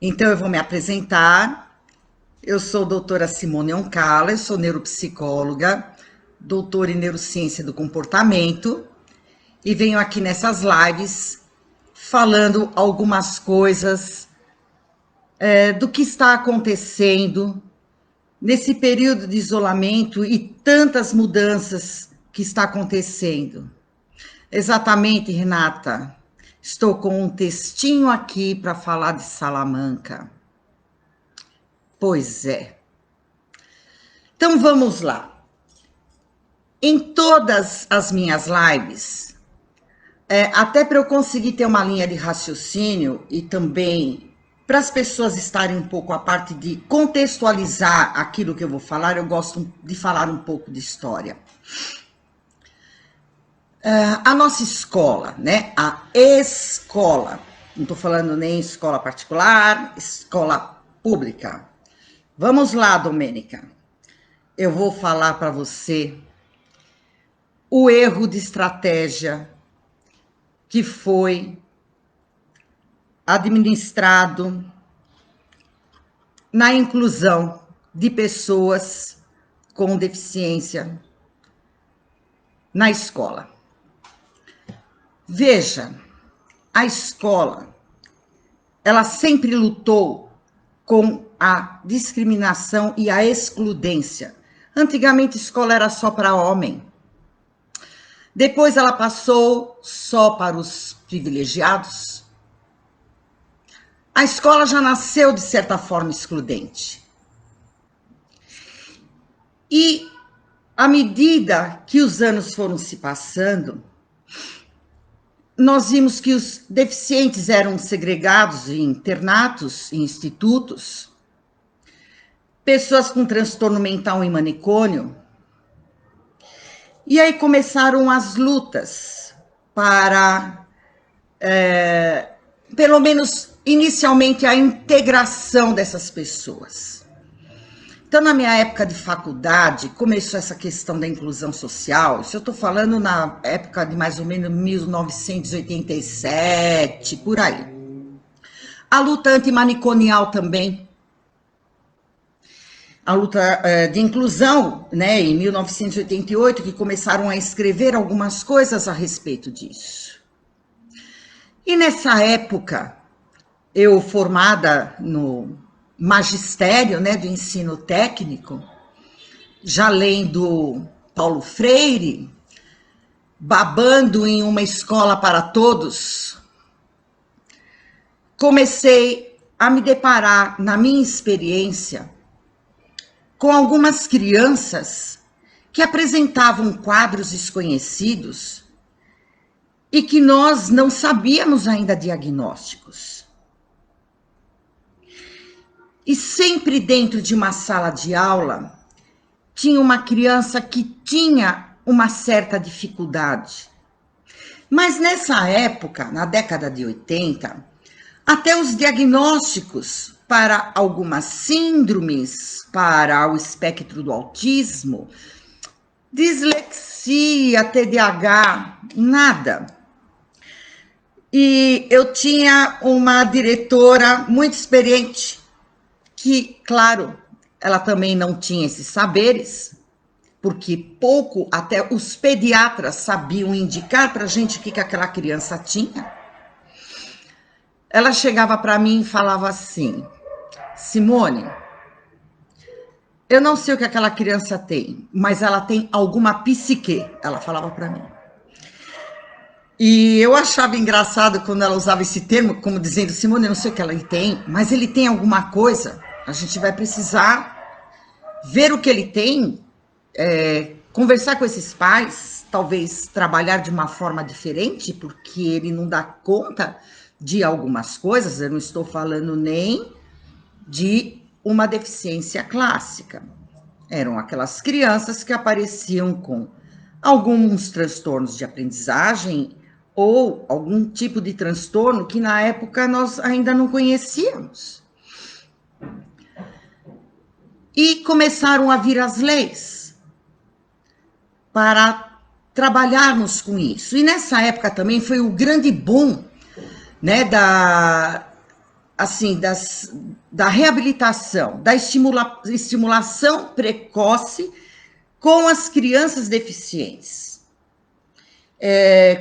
Então, eu vou me apresentar. Eu sou a doutora Simone Oncala, eu sou neuropsicóloga, doutora em neurociência do comportamento, e venho aqui nessas lives falando algumas coisas do que está acontecendo nesse período de isolamento e tantas mudanças que está acontecendo. Exatamente, Renata. Estou com um textinho aqui para falar de Salamanca. Pois é. Então vamos lá. Em todas as minhas lives, até para eu conseguir ter uma linha de raciocínio e também para as pessoas estarem um pouco a parte de contextualizar aquilo que eu vou falar, eu gosto de falar um pouco de história. A nossa escola, né? A escola, não estou falando nem escola particular, escola pública. Vamos lá, Domênica. Eu vou falar para você o erro de estratégia que foi administrado na inclusão de pessoas com deficiência na escola. Veja, a escola, ela sempre lutou com a discriminação e a excludência. Antigamente, a escola era só para homem. Depois, ela passou só para os privilegiados. A escola já nasceu, de certa forma, excludente. E, à medida que os anos foram se passando, nós vimos que os deficientes eram segregados em internatos, em institutos, pessoas com transtorno mental em manicômio. E aí começaram as lutas para, pelo menos inicialmente, a integração dessas pessoas. Então, na minha época de faculdade, começou essa questão da inclusão social. Isso eu estou falando na época de mais ou menos 1987, por aí. A luta antimanicomial também. A luta de inclusão, né, em 1988, que começaram a escrever algumas coisas a respeito disso. E nessa época, eu formada no magistério, né, do ensino técnico, já lendo Paulo Freire, babando em uma escola para todos, comecei a me deparar, na minha experiência, com algumas crianças que apresentavam quadros desconhecidos e que nós não sabíamos ainda diagnósticos. E sempre dentro de uma sala de aula, tinha uma criança que tinha uma certa dificuldade. Mas nessa época, na década de 80, até os diagnósticos para algumas síndromes, para o espectro do autismo, dislexia, TDAH, nada. E eu tinha uma diretora muito experiente, que, claro, ela também não tinha esses saberes, porque pouco até os pediatras sabiam indicar para a gente o que aquela criança tinha. Ela chegava para mim e falava assim: Simone, eu não sei o que aquela criança tem, mas ela tem alguma psique, ela falava para mim. E eu achava engraçado quando ela usava esse termo, como dizendo: Simone, eu não sei o que ela tem, mas ele tem alguma coisa. A gente vai precisar ver o que ele tem, conversar com esses pais, talvez trabalhar de uma forma diferente, porque ele não dá conta de algumas coisas. Eu não estou falando nem de uma deficiência clássica. Eram aquelas crianças que apareciam com alguns transtornos de aprendizagem ou algum tipo de transtorno que na época nós ainda não conhecíamos. E começaram a vir as leis para trabalharmos com isso. E nessa época também foi o grande boom, né, assim, da reabilitação, da estimulação precoce com as crianças deficientes.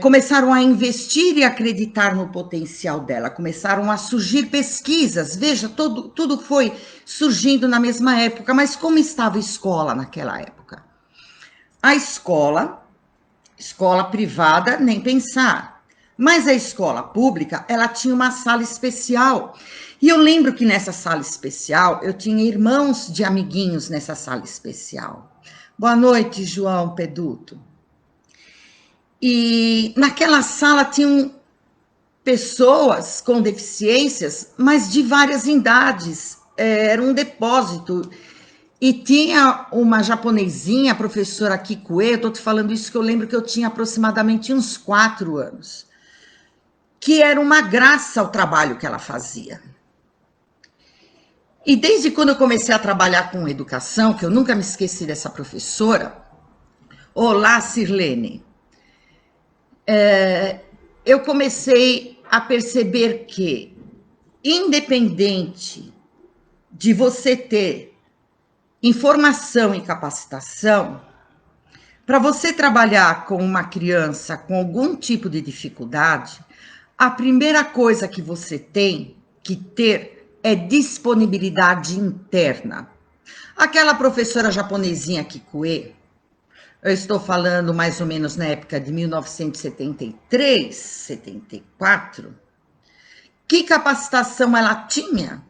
Começaram a investir e acreditar no potencial dela, começaram a surgir pesquisas, veja, tudo foi surgindo na mesma época, mas como estava a escola naquela época? A escola privada, nem pensar, mas a escola pública, ela tinha uma sala especial, e eu lembro que nessa sala especial, eu tinha irmãos de amiguinhos nessa sala especial. Boa noite, João Peduto. E naquela sala tinham pessoas com deficiências, mas de várias idades. Era um depósito. E tinha uma japonesinha, a professora Kikue, eu estou te falando isso que eu lembro que eu tinha aproximadamente uns 4 anos, que era uma graça o trabalho que ela fazia. E desde quando eu comecei a trabalhar com educação, que eu nunca me esqueci dessa professora, olá, Sirlene, eu comecei a perceber que, independente de você ter informação e capacitação, para você trabalhar com uma criança com algum tipo de dificuldade, a primeira coisa que você tem que ter é disponibilidade interna. Aquela professora japonesinha Kikue, eu estou falando mais ou menos na época de 1973, 74. Que capacitação ela tinha?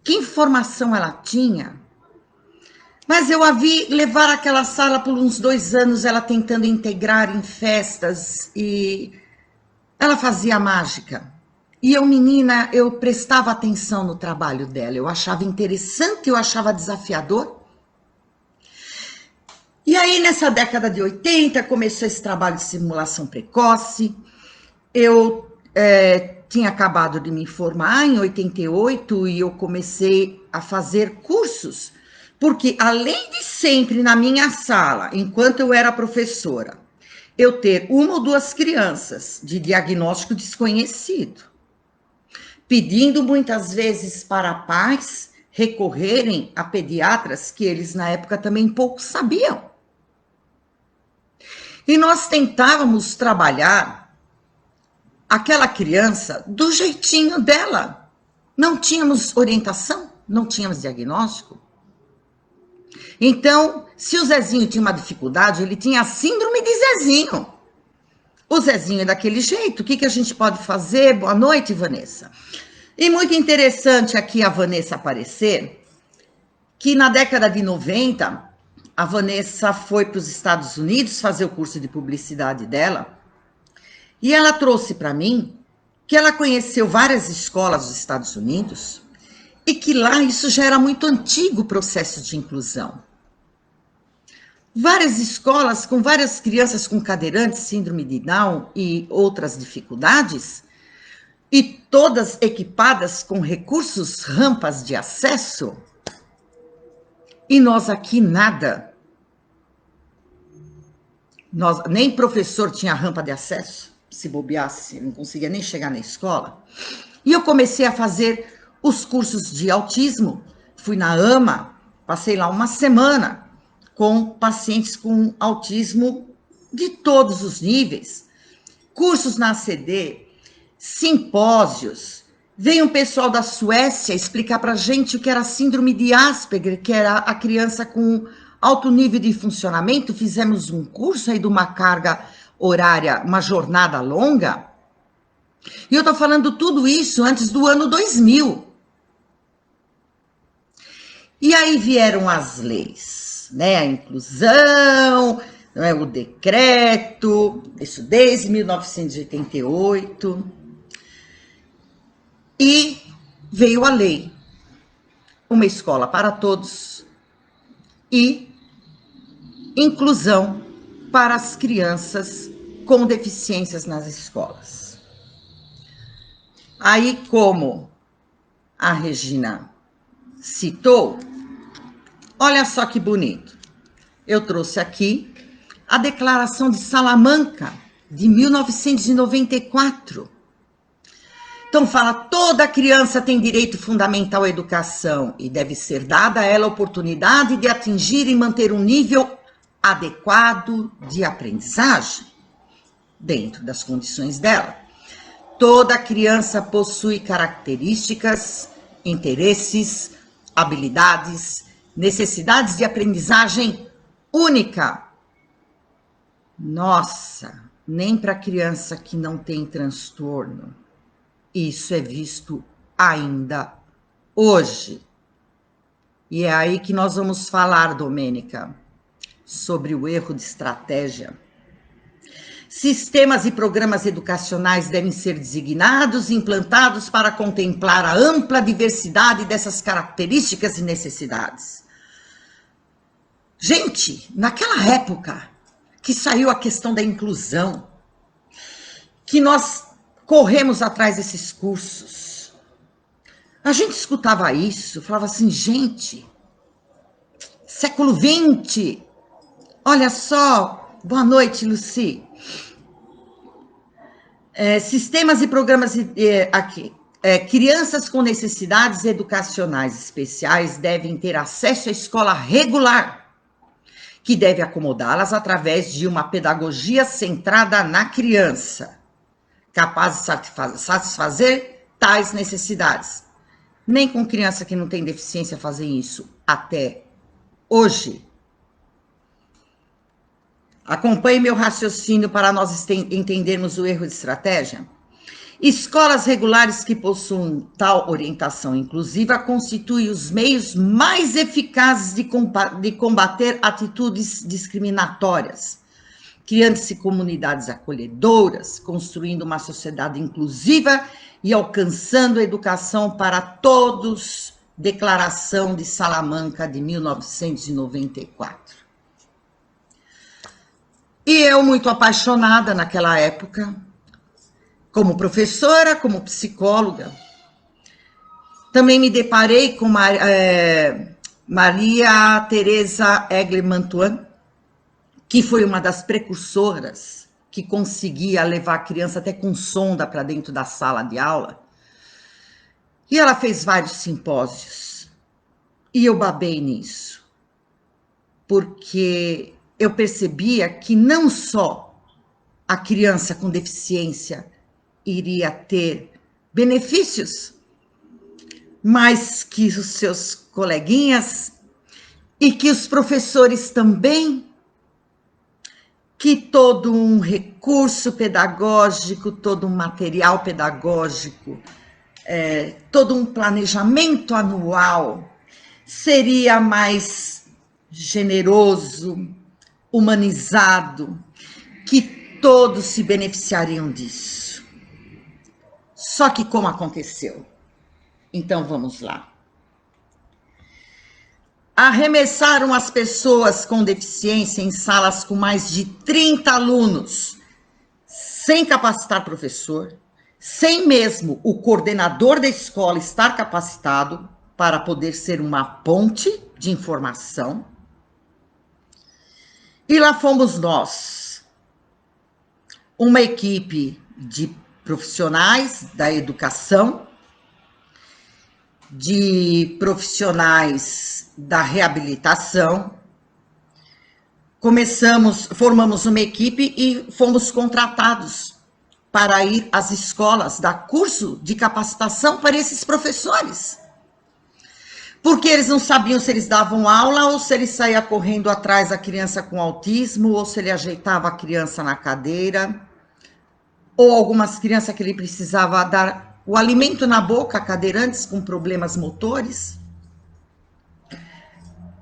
Que informação ela tinha? Mas eu a vi levar aquela sala por uns 2 anos, ela tentando integrar em festas, e ela fazia mágica. E eu, menina, eu prestava atenção no trabalho dela, eu achava interessante, eu achava desafiador. E aí, nessa década de 80, começou esse trabalho de simulação precoce. Eu tinha acabado de me formar em 88 e eu comecei a fazer cursos, porque além de sempre na minha sala, enquanto eu era professora, eu ter 1 ou 2 crianças de diagnóstico desconhecido, pedindo muitas vezes para pais recorrerem a pediatras que eles na época também pouco sabiam. E nós tentávamos trabalhar aquela criança do jeitinho dela. Não tínhamos orientação, não tínhamos diagnóstico. Então, se o Zezinho tinha uma dificuldade, ele tinha a síndrome de Zezinho. O Zezinho é daquele jeito, o que a gente pode fazer? Boa noite, Vanessa. E muito interessante aqui a Vanessa aparecer, que na década de 90... a Vanessa foi para os Estados Unidos fazer o curso de publicidade dela, e ela trouxe para mim que ela conheceu várias escolas dos Estados Unidos e que lá isso já era muito antigo, o processo de inclusão. Várias escolas com várias crianças com cadeirantes, síndrome de Down e outras dificuldades, e todas equipadas com recursos, rampas de acesso. E nós aqui nada. Nem professor tinha rampa de acesso, se bobeasse, não conseguia nem chegar na escola. E eu comecei a fazer os cursos de autismo. Fui na AMA, passei lá 1 semana com pacientes com autismo de todos os níveis. Cursos na ACD, simpósios. Veio um pessoal da Suécia explicar para a gente o que era síndrome de Asperger, que era a criança com alto nível de funcionamento. Fizemos um curso aí de uma carga horária, uma jornada longa. E eu estou falando tudo isso antes do ano 2000. E aí vieram as leis, né? A inclusão, né? O decreto, isso desde 1988. E veio a lei, uma escola para todos e inclusão para as crianças com deficiências nas escolas. Aí, como a Regina citou, olha só que bonito. Eu trouxe aqui a Declaração de Salamanca, de 1994. Então fala, toda criança tem direito fundamental à educação e deve ser dada a ela a oportunidade de atingir e manter um nível adequado de aprendizagem, dentro das condições dela. Toda criança possui características, interesses, habilidades, necessidades de aprendizagem única. Nossa, nem para criança que não tem transtorno. Isso é visto ainda hoje. E é aí que nós vamos falar, Domênica, sobre o erro de estratégia. Sistemas e programas educacionais devem ser designados e implantados para contemplar a ampla diversidade dessas características e necessidades. Gente, naquela época que saiu a questão da inclusão, que nós corremos atrás desses cursos, a gente escutava isso, falava assim, gente, século XX, olha só, boa noite, Luci. Sistemas e programas aqui. Crianças com necessidades educacionais especiais devem ter acesso à escola regular, que deve acomodá-las através de uma pedagogia centrada na criança, capaz de satisfazer tais necessidades. Nem com criança que não tem deficiência fazem isso até hoje. Acompanhe meu raciocínio para nós entendermos o erro de estratégia. Escolas regulares que possuem tal orientação inclusiva constituem os meios mais eficazes de combater atitudes discriminatórias, criando-se comunidades acolhedoras, construindo uma sociedade inclusiva e alcançando a educação para todos. Declaração de Salamanca de 1994. E eu, muito apaixonada naquela época, como professora, como psicóloga, também me deparei com Maria Teresa Egli-Mantuan, que foi uma das precursoras que conseguia levar a criança até com sonda para dentro da sala de aula. E ela fez vários simpósios. E eu babei nisso. Porque eu percebia que não só a criança com deficiência iria ter benefícios, mas que os seus coleguinhas e que os professores também, que todo um recurso pedagógico, todo um material pedagógico, todo um planejamento anual seria mais generoso, humanizado, que todos se beneficiariam disso. Só que como aconteceu? Então vamos lá. Arremessaram as pessoas com deficiência em salas com mais de 30 alunos, sem capacitar professor, sem mesmo o coordenador da escola estar capacitado para poder ser uma ponte de informação. E lá fomos nós, uma equipe de profissionais da educação, de profissionais da reabilitação. Formamos uma equipe e fomos contratados para ir às escolas, dar curso de capacitação para esses professores. Porque eles não sabiam se eles davam aula ou se ele saía correndo atrás da criança com autismo, ou se ele ajeitava a criança na cadeira, ou algumas crianças que ele precisava dar o alimento na boca, cadeirantes com problemas motores.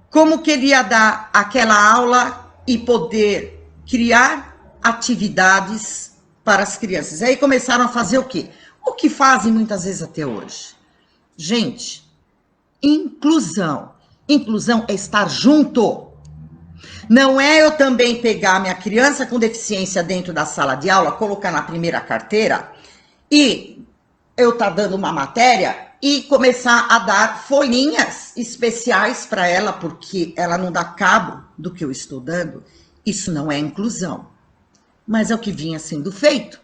Como que ele ia dar aquela aula e poder criar atividades para as crianças? Aí começaram a fazer o quê? O que fazem muitas vezes até hoje. Gente, inclusão. Inclusão é estar junto. Não é eu também pegar minha criança com deficiência dentro da sala de aula, colocar na primeira carteira e eu tá dando uma matéria e começar a dar folhinhas especiais para ela, porque ela não dá cabo do que eu estou dando. Isso não é inclusão, mas é o que vinha sendo feito.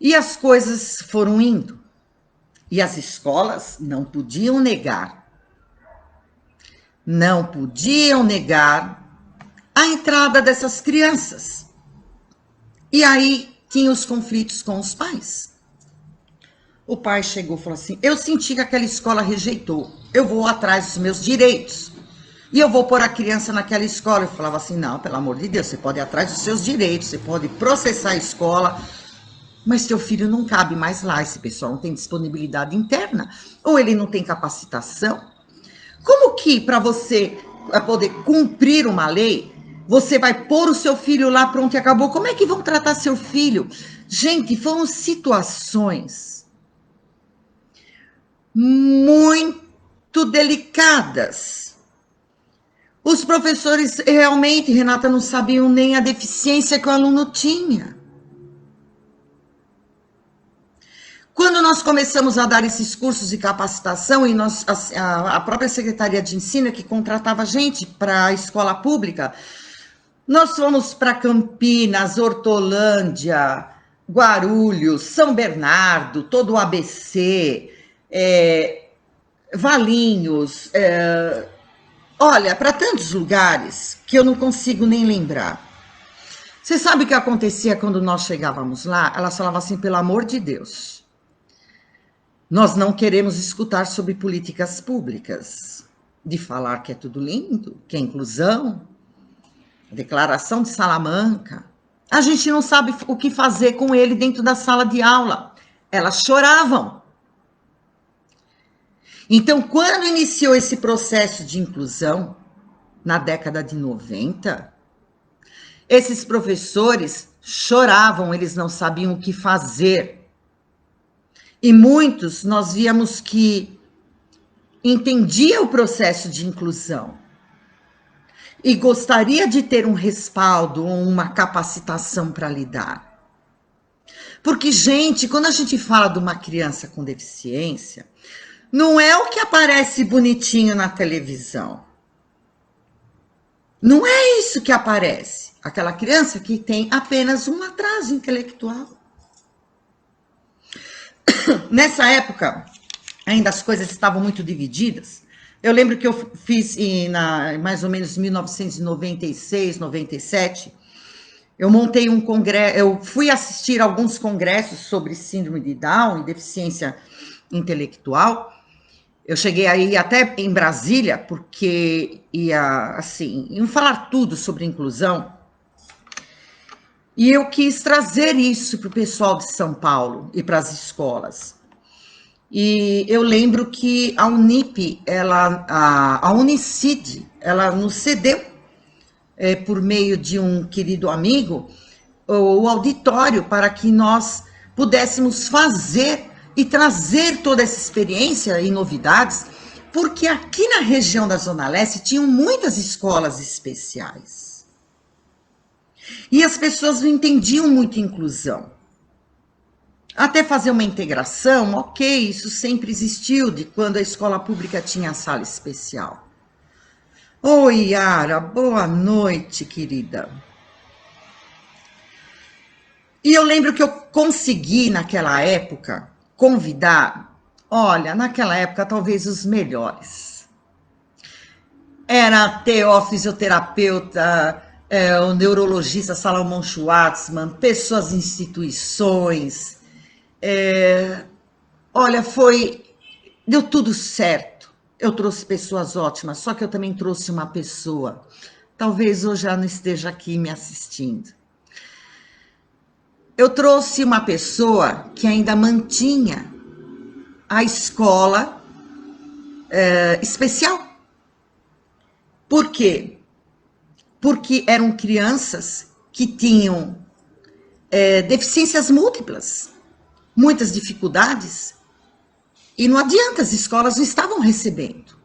E as coisas foram indo. E as escolas não podiam negar. Não podiam negar a entrada dessas crianças. E aí tinha os conflitos com os pais. O pai chegou e falou assim: eu senti que aquela escola rejeitou, eu vou atrás dos meus direitos. E eu vou pôr a criança naquela escola. Eu falava assim: não, pelo amor de Deus, você pode ir atrás dos seus direitos, você pode processar a escola, mas seu filho não cabe mais lá, esse pessoal não tem disponibilidade interna, ou ele não tem capacitação. Como que para você poder cumprir uma lei, você vai pôr o seu filho lá, pronto e acabou? Como é que vão tratar seu filho? Gente, foram situações muito delicadas. Os professores realmente, Renata, não sabiam nem a deficiência que o aluno tinha. Quando nós começamos a dar esses cursos de capacitação, e a própria Secretaria de Ensino que contratava gente para a escola pública, nós fomos para Campinas, Hortolândia, Guarulhos, São Bernardo, todo o ABC, Valinhos, olha, para tantos lugares que eu não consigo nem lembrar. Você sabe o que acontecia quando nós chegávamos lá? Elas falavam assim: pelo amor de Deus, nós não queremos escutar sobre políticas públicas, de falar que é tudo lindo, que é inclusão, declaração de Salamanca. A gente não sabe o que fazer com ele dentro da sala de aula. Elas choravam. Então, quando iniciou esse processo de inclusão, na década de 90, esses professores choravam, eles não sabiam o que fazer. E muitos nós víamos que entendia o processo de inclusão e gostaria de ter um respaldo ou uma capacitação para lidar. Porque, gente, quando a gente fala de uma criança com deficiência, não é o que aparece bonitinho na televisão. Não é isso que aparece. Aquela criança que tem apenas um atraso intelectual. Nessa época, ainda as coisas estavam muito divididas. Eu lembro que eu fiz mais ou menos 1996, 97, eu montei um congresso, eu fui assistir alguns congressos sobre síndrome de Down e deficiência intelectual. Eu cheguei aí até em Brasília, porque iam falar tudo sobre inclusão. E eu quis trazer isso para o pessoal de São Paulo e para as escolas. E eu lembro que a Unip, a Unicid, ela nos cedeu, por meio de um querido amigo, o auditório para que nós pudéssemos fazer e trazer toda essa experiência e novidades, porque aqui na região da Zona Leste tinham muitas escolas especiais. E as pessoas não entendiam muito inclusão. Até fazer uma integração, ok, isso sempre existiu, de quando a escola pública tinha a sala especial. Oi, Yara, boa noite, querida. E eu lembro que eu consegui, naquela época, convidar, olha, naquela época, talvez os melhores. Era a fisioterapeuta, o neurologista Salomão Schwartzman, pessoas, instituições. Olha, deu tudo certo. Eu trouxe pessoas ótimas, só que eu também trouxe uma pessoa, talvez hoje ela não esteja aqui me assistindo. Eu trouxe uma pessoa que ainda mantinha a escola especial. Por quê? Porque eram crianças que tinham deficiências múltiplas, muitas dificuldades, e não adianta, as escolas não estavam recebendo.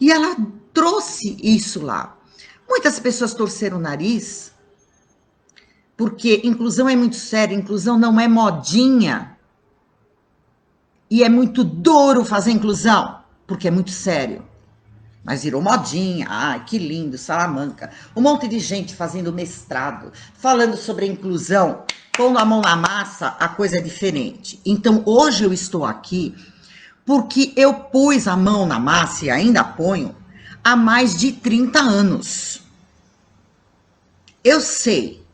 E ela trouxe isso lá. Muitas pessoas torceram o nariz, porque inclusão é muito séria, inclusão não é modinha. E é muito duro fazer inclusão, porque é muito sério. Mas virou modinha, ai, que lindo, Salamanca. Um monte de gente fazendo mestrado, falando sobre a inclusão. pondo a mão na massa, a coisa é diferente. Então, hoje eu estou aqui porque eu pus a mão na massa, e ainda ponho, há mais de 30 anos. Eu sei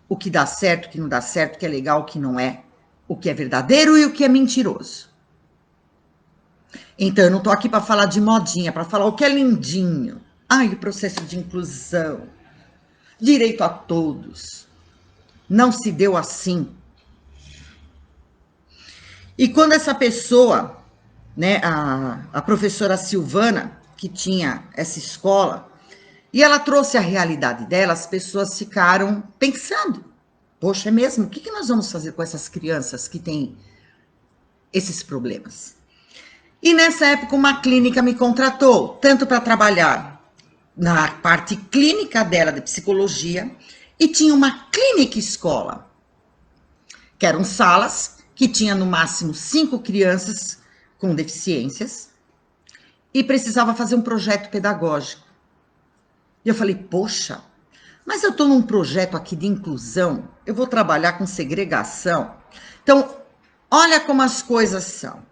o que dá certo, o que não dá certo, o que é legal, o que não é, o que é verdadeiro e o que é mentiroso. Então, eu não estou aqui para falar de modinha, para falar o que é lindinho. Ai, o processo de inclusão, direito a todos. Não se deu assim. E quando essa pessoa, né, a professora Silvana, que tinha essa escola, e ela trouxe a realidade dela, as pessoas ficaram pensando, poxa, é mesmo? O que nós vamos fazer com essas crianças que têm esses problemas? E nessa época uma clínica me contratou, tanto para trabalhar na parte clínica dela de psicologia, e tinha uma clínica escola, que eram salas que tinha no máximo 5 crianças com deficiências e precisava fazer um projeto pedagógico. E eu falei, poxa, mas eu estou num projeto aqui de inclusão, eu vou trabalhar com segregação. Então, olha como as coisas são.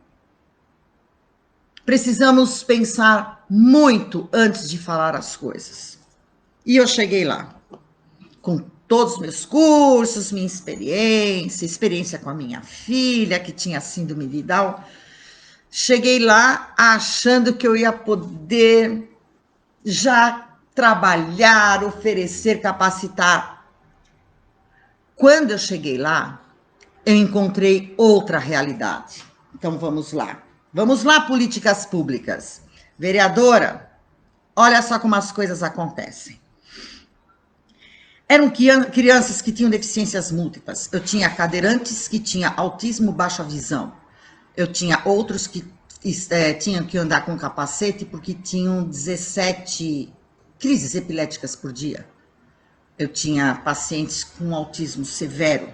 Precisamos pensar muito antes de falar as coisas. E eu cheguei lá, com todos os meus cursos, minha experiência com a minha filha, que tinha síndrome de Down. Cheguei lá achando que eu ia poder já trabalhar, oferecer, capacitar. Quando eu cheguei lá, eu encontrei outra realidade. Então vamos lá. Vamos lá, políticas públicas. Vereadora, olha só como as coisas acontecem. Eram crianças que tinham deficiências múltiplas. Eu tinha cadeirantes que tinham autismo, baixa visão. Eu tinha outros que tinham que andar com capacete porque tinham 17 crises epiléticas por dia. Eu tinha pacientes com autismo severo.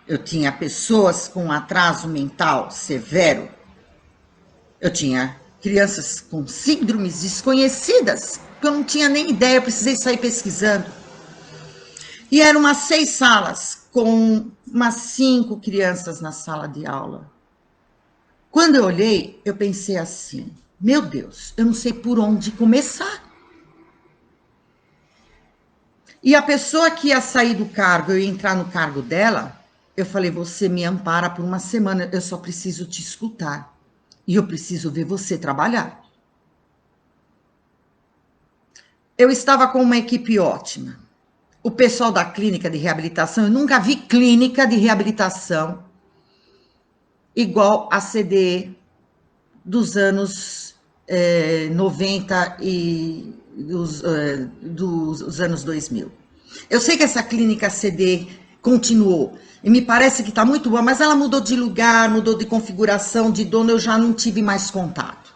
Eu tinha pessoas com atraso mental severo. Eu tinha crianças com síndromes desconhecidas, que eu não tinha nem ideia, eu precisei sair pesquisando. E eram umas 6 salas, com umas 5 crianças na sala de aula. Quando eu olhei, eu pensei assim, meu Deus, eu não sei por onde começar. E a pessoa que ia sair do cargo, eu ia entrar no cargo dela, eu falei, você me ampara por uma semana, eu só preciso te escutar. E eu preciso ver você trabalhar. Eu estava com uma equipe ótima. O pessoal da clínica de reabilitação, eu nunca vi clínica de reabilitação igual a CDE dos anos 90 e dos anos 2000. Eu sei que essa clínica CDE continuou, e me parece que está muito boa, mas ela mudou de lugar, mudou de configuração, de dono, eu já não tive mais contato.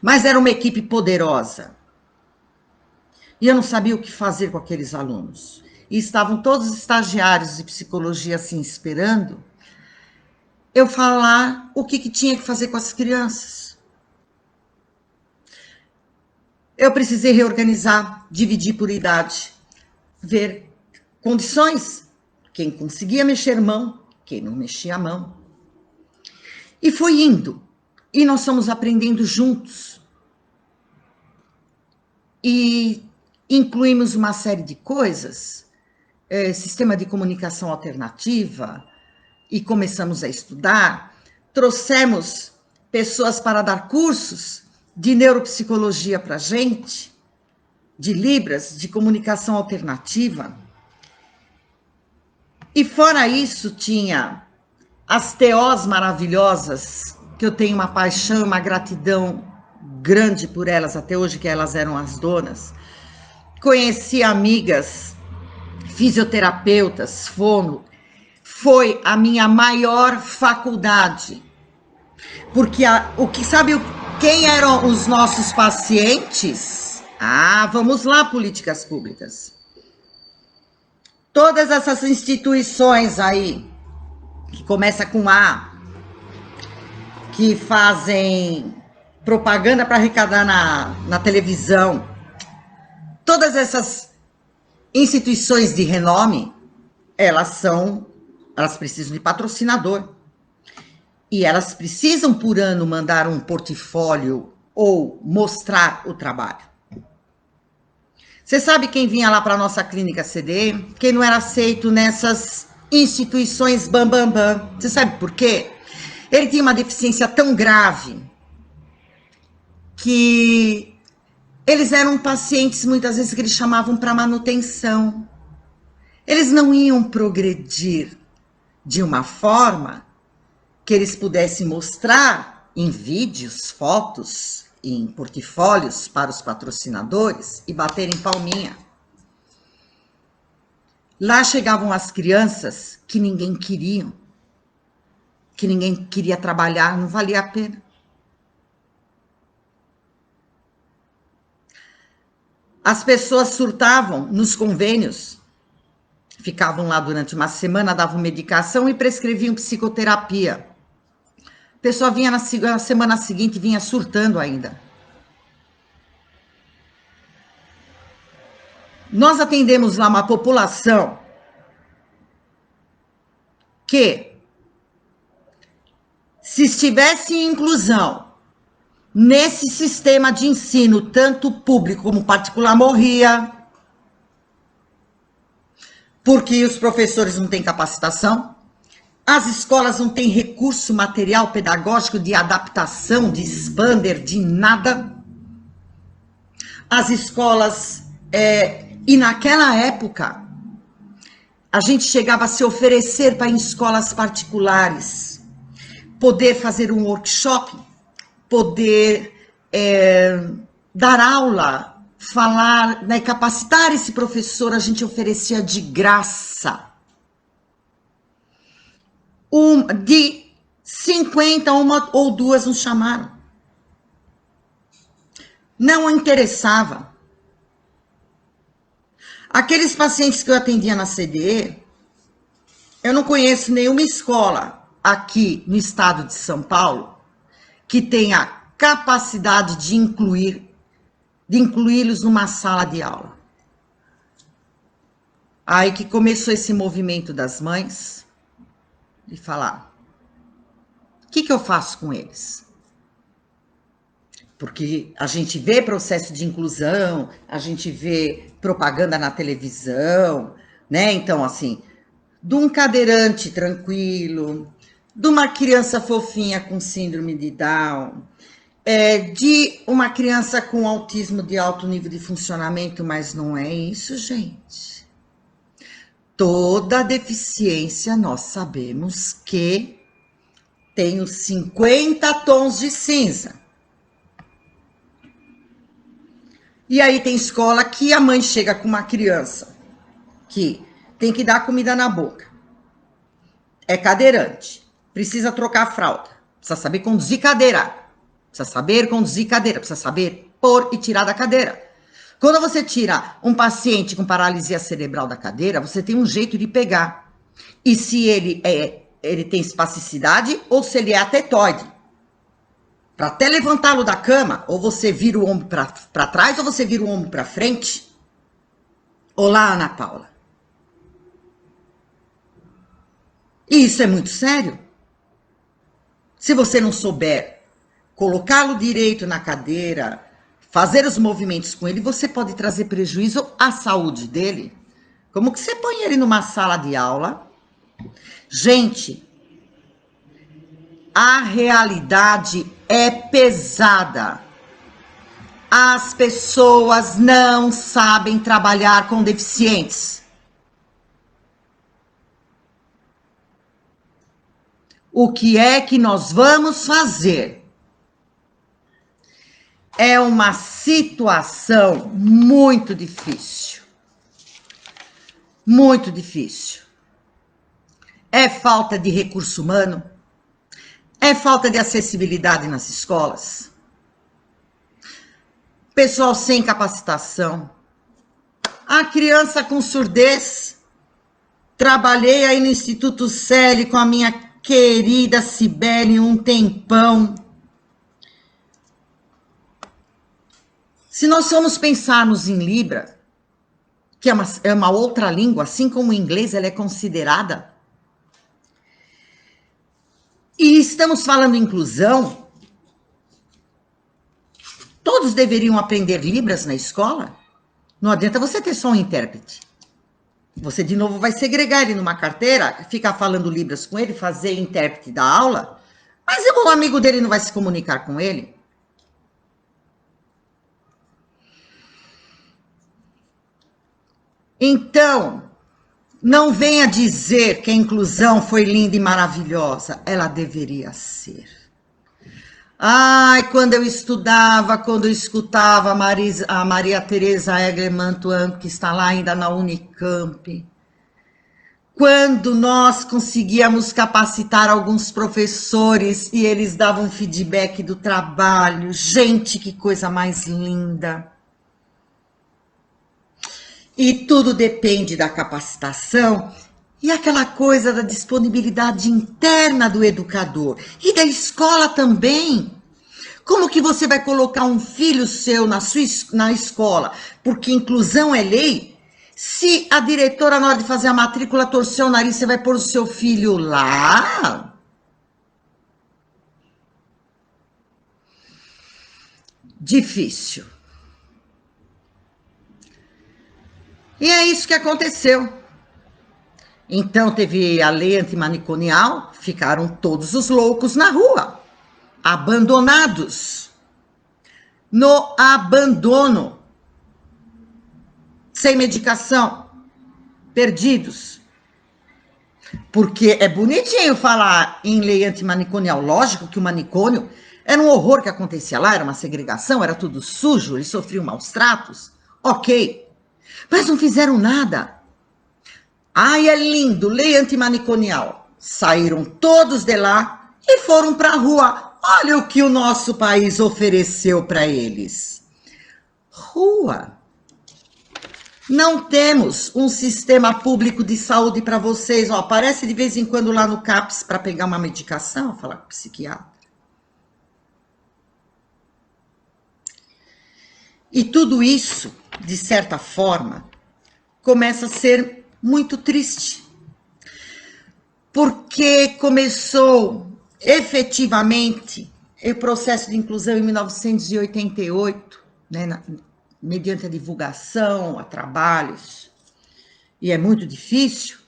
Mas era uma equipe poderosa. E eu não sabia o que fazer com aqueles alunos. E estavam todos os estagiários de psicologia assim esperando eu falar o que tinha que fazer com as crianças. Eu precisei reorganizar, dividir por idade, ver condições, quem conseguia mexer mão, quem não mexia a mão. E foi indo, e nós fomos aprendendo juntos. E incluímos uma série de coisas, sistema de comunicação alternativa, e começamos a estudar, trouxemos pessoas para dar cursos de neuropsicologia para a gente, de Libras, de comunicação alternativa. E fora isso, tinha as TOs maravilhosas, que eu tenho uma paixão, uma gratidão grande por elas, até hoje que elas eram as donas. Conheci amigas, fisioterapeutas, fono. Foi a minha maior faculdade. Porque quem eram os nossos pacientes? Vamos lá, políticas públicas. Todas essas instituições aí, que começa com A, que fazem propaganda para arrecadar na televisão, todas essas instituições de renome, elas precisam de patrocinador. E elas precisam, por ano, mandar um portfólio ou mostrar o trabalho. Você sabe quem vinha lá para a nossa clínica CD? Quem não era aceito nessas instituições bam. Você sabe por quê? Ele tinha uma deficiência tão grave que eles eram pacientes, muitas vezes, que eles chamavam para manutenção. Eles não iam progredir de uma forma que eles pudessem mostrar em vídeos, fotos, em portfólios para os patrocinadores e baterem palminha. Lá chegavam as crianças que ninguém queria trabalhar, não valia a pena. As pessoas surtavam nos convênios, ficavam lá durante uma semana, davam medicação e prescreviam psicoterapia. A pessoa vinha na semana seguinte, vinha surtando ainda. Nós atendemos lá uma população que, se estivesse em inclusão nesse sistema de ensino, tanto público como particular, morria. Porque os professores não têm capacitação, as escolas não têm recurso material pedagógico de adaptação, de expander, de nada. As escolas, e naquela época, a gente chegava a se oferecer para, em escolas particulares, poder fazer um workshop, poder dar aula, falar, né, capacitar esse professor, a gente oferecia de graça. De 50, uma ou duas nos chamaram. Não interessava. Aqueles pacientes que eu atendia na CDE, eu não conheço nenhuma escola aqui no estado de São Paulo que tenha capacidade de incluí-los numa sala de aula. Aí que começou esse movimento das mães de falar, o que eu faço com eles? Porque a gente vê processo de inclusão, a gente vê propaganda na televisão, né? Então, assim, de um cadeirante tranquilo, de uma criança fofinha com síndrome de Down, de uma criança com autismo de alto nível de funcionamento, mas não é isso, gente. Toda deficiência nós sabemos que tem os 50 tons de cinza. E aí tem escola que a mãe chega com uma criança que tem que dar comida na boca, é cadeirante, precisa trocar a fralda, precisa saber conduzir cadeira, precisa saber pôr e tirar da cadeira. Quando você tira um paciente com paralisia cerebral da cadeira, você tem um jeito de pegar. E se ele tem espasticidade ou se ele é atetoide. Para até levantá-lo da cama, ou você vira o ombro para trás ou você vira o ombro para frente. Olá, Ana Paula. E isso é muito sério. Se você não souber colocá-lo direito na cadeira, fazer os movimentos com ele, você pode trazer prejuízo à saúde dele. Como que você põe ele numa sala de aula? Gente, a realidade é pesada. As pessoas não sabem trabalhar com deficientes. O que é que nós vamos fazer? É uma situação muito difícil. Muito difícil. É falta de recurso humano. É falta de acessibilidade nas escolas. Pessoal sem capacitação. A criança com surdez. Trabalhei aí no Instituto Celi com a minha querida Cibele um tempão. Se nós formos pensarmos em Libra, que é uma outra língua, assim como o inglês, ela é considerada. E estamos falando em inclusão. Todos deveriam aprender Libras na escola. Não adianta você ter só um intérprete. Você, de novo, vai segregar ele numa carteira, ficar falando Libras com ele, fazer intérprete da aula, mas o amigo dele não vai se comunicar com ele. Então, não venha dizer que a inclusão foi linda e maravilhosa. Ela deveria ser. Ai, quando eu estudava, quando eu escutava a Maria Tereza Egger Mantuan, que está lá ainda na Unicamp, quando nós conseguíamos capacitar alguns professores e eles davam feedback do trabalho, gente, que coisa mais linda. E tudo depende da capacitação e aquela coisa da disponibilidade interna do educador e da escola também. Como que você vai colocar um filho seu na escola, porque inclusão é lei, se a diretora, na hora de fazer a matrícula, torceu o nariz, você vai pôr o seu filho lá? Difícil. E é isso que aconteceu. Então teve a lei antimanicomial, ficaram todos os loucos na rua, abandonados, no abandono, sem medicação, perdidos. Porque é bonitinho falar em lei antimanicomial, lógico que o manicômio era um horror que acontecia lá, era uma segregação, era tudo sujo, eles sofriam maus tratos, ok, mas não fizeram nada. Ai, é lindo, lei antimanicomial. Saíram todos de lá e foram para a rua. Olha o que o nosso país ofereceu para eles. Rua. Não temos um sistema público de saúde para vocês. Ó, aparece de vez em quando lá no CAPS para pegar uma medicação, falar com o psiquiatra. E tudo isso, de certa forma, começa a ser muito triste, porque começou efetivamente o processo de inclusão em 1988, né, mediante a divulgação, a trabalhos, e é muito difícil.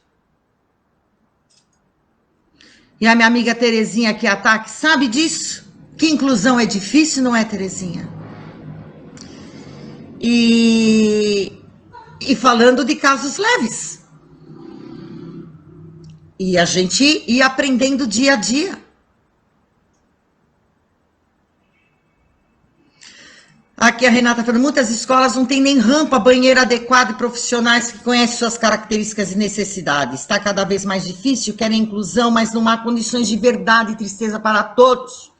E a minha amiga Terezinha aqui, Ataque, sabe disso? Que inclusão é difícil, não é, Terezinha? E falando de casos leves. E a gente ia aprendendo dia a dia. Aqui a Renata falando, muitas escolas não têm nem rampa, banheiro adequado e profissionais que conhecem suas características e necessidades. Está cada vez mais difícil, querem inclusão, mas não há condições de verdade e tristeza para todos.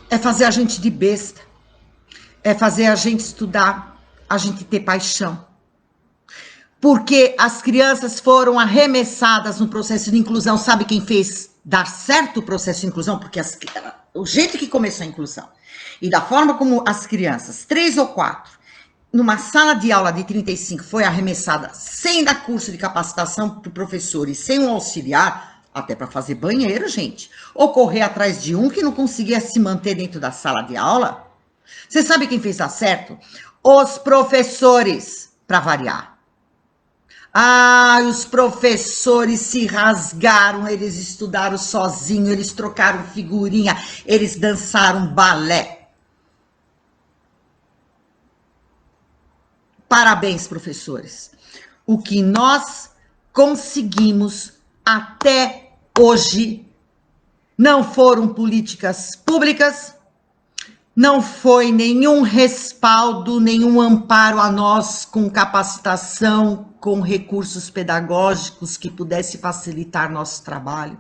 É fazer a gente de besta. É fazer a gente estudar, a gente ter paixão. Porque as crianças foram arremessadas no processo de inclusão. Sabe quem fez dar certo o processo de inclusão? Porque o jeito que começou a inclusão e da forma como as crianças, 3 ou 4, numa sala de aula de 35, foi arremessada sem dar curso de capacitação para o professor e sem um auxiliar, até para fazer banheiro, gente, ou correr atrás de um que não conseguia se manter dentro da sala de aula. Você sabe quem fez dar certo? Os professores, para variar. Ah, os professores se rasgaram, eles estudaram sozinhos, eles trocaram figurinha, eles dançaram balé. Parabéns, professores. O que nós conseguimos até hoje não foram políticas públicas, não foi nenhum respaldo, nenhum amparo a nós com capacitação, com recursos pedagógicos que pudesse facilitar nosso trabalho.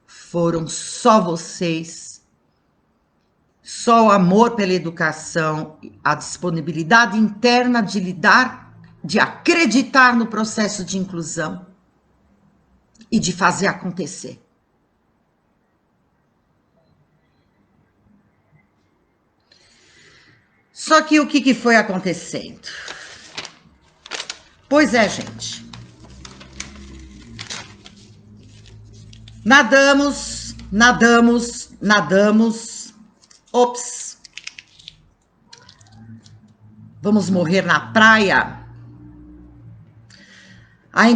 Foram só vocês, só o amor pela educação, a disponibilidade interna de lidar, de acreditar no processo de inclusão e de fazer acontecer. Só que o que foi acontecendo? Pois é, gente. Nadamos. Ops. Vamos morrer na praia? A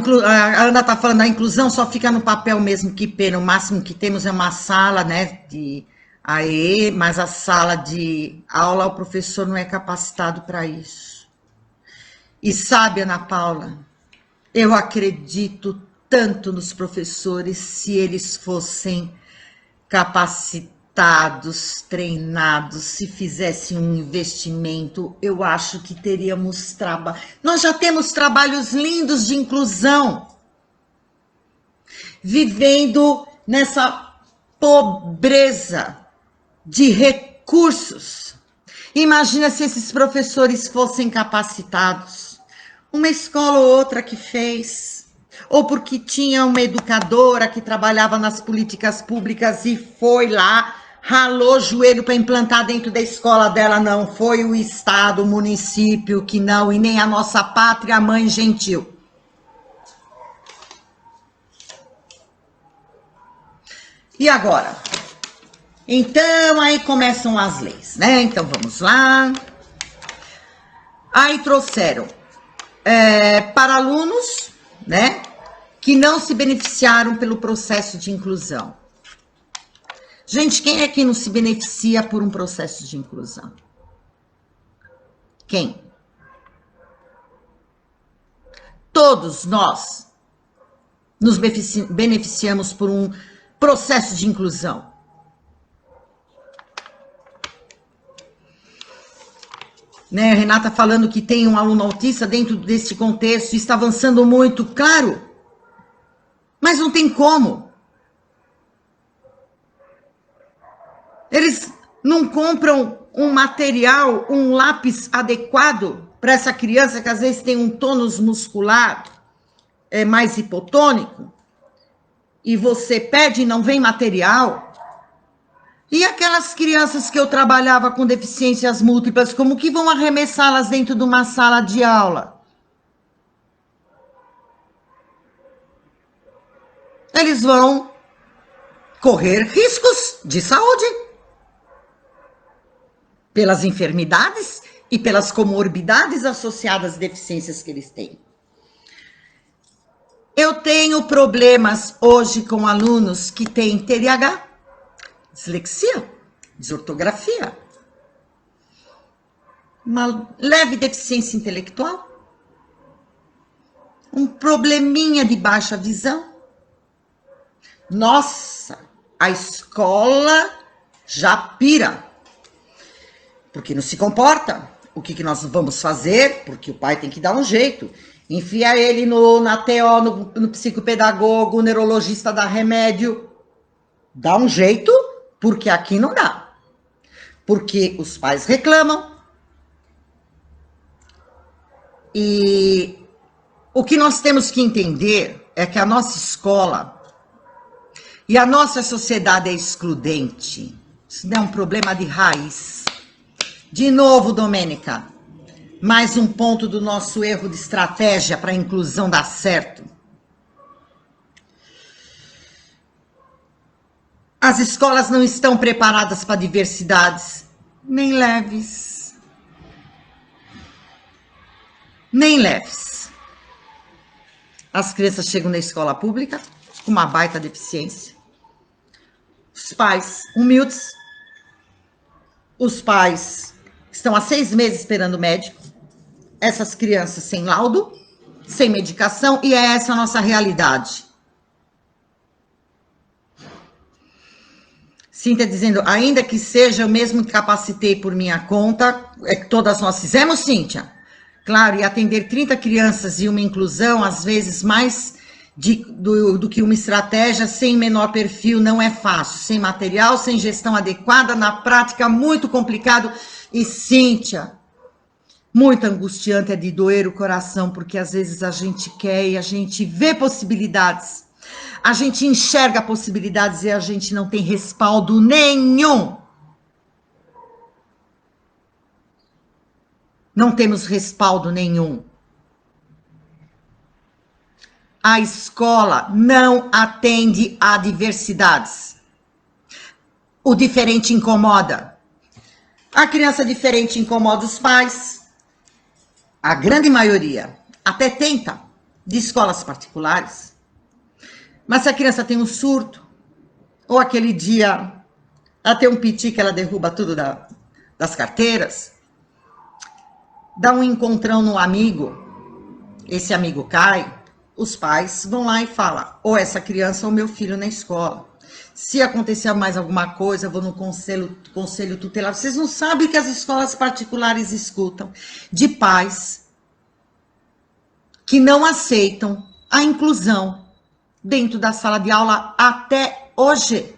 Ana está falando, a inclusão só fica no papel mesmo, que pena. O máximo que temos é uma sala, né, mas a sala de aula, o professor não é capacitado para isso. E sabe, Ana Paula, eu acredito tanto nos professores, se eles fossem capacitados, treinados, se fizessem um investimento, eu acho que teríamos trabalho. Nós já temos trabalhos lindos de inclusão, vivendo nessa pobreza de recursos. Imagina se esses professores fossem capacitados. Uma escola ou outra que fez, ou porque tinha uma educadora que trabalhava nas políticas públicas e foi lá, ralou o joelho para implantar dentro da escola dela. Não foi o Estado, o município, que não, e nem a nossa pátria mãe gentil. E agora? Então, aí começam as leis, né? Então, vamos lá. Aí trouxeram para alunos, né, que não se beneficiaram pelo processo de inclusão. Gente, quem é que não se beneficia por um processo de inclusão? Quem? Todos nós nos beneficiamos por um processo de inclusão. Né, a Renata falando que tem um aluno autista dentro desse contexto, está avançando muito, claro, mas não tem como. Eles não compram um material, um lápis adequado para essa criança que às vezes tem um tônus muscular mais hipotônico, e você pede e não vem material. E aquelas crianças que eu trabalhava com deficiências múltiplas, como que vão arremessá-las dentro de uma sala de aula? Eles vão correr riscos de saúde, pelas enfermidades e pelas comorbidades associadas às deficiências que eles têm. Eu tenho problemas hoje com alunos que têm TDAH, dislexia, desortografia, uma leve deficiência intelectual, um probleminha de baixa visão. Nossa, a escola já pira, porque não se comporta. O que nós vamos fazer? Porque o pai tem que dar um jeito. Enfia ele na TO, no psicopedagogo, o neurologista dá remédio. Dá um jeito, porque aqui não dá. Porque os pais reclamam. E o que nós temos que entender é que a nossa escola e a nossa sociedade é excludente. Isso não é um problema de raiz. De novo, Domênica, mais um ponto do nosso erro de estratégia para a inclusão dar certo. As escolas não estão preparadas para diversidades, nem leves. Nem leves. As crianças chegam na escola pública com uma baita deficiência. Os pais humildes. Os pais estão há 6 meses esperando médico. Essas crianças sem laudo, sem medicação, e é essa a nossa realidade. Cíntia dizendo, ainda que seja eu mesmo que capacitei por minha conta, é que todas nós fizemos, Cíntia. Claro, e atender 30 crianças e uma inclusão, às vezes mais do que uma estratégia, sem menor perfil, não é fácil. Sem material, sem gestão adequada, na prática, muito complicado. E, Cíntia, muito angustiante, é de doer o coração, porque às vezes a gente quer e a gente vê possibilidades. A gente enxerga possibilidades e a gente não tem respaldo nenhum. não temos respaldo nenhum. A escola não atende a diversidades. O diferente incomoda. A criança diferente incomoda os pais. A grande maioria até tenta, de escolas particulares. Mas se a criança tem um surto, ou aquele dia ela tem um piti que ela derruba tudo das carteiras, dá um encontrão no amigo, esse amigo cai, os pais vão lá e falam, ou essa criança ou meu filho na escola. Se acontecer mais alguma coisa, eu vou no conselho tutelar. Vocês não sabem o que as escolas particulares escutam de pais que não aceitam a inclusão dentro da sala de aula até hoje.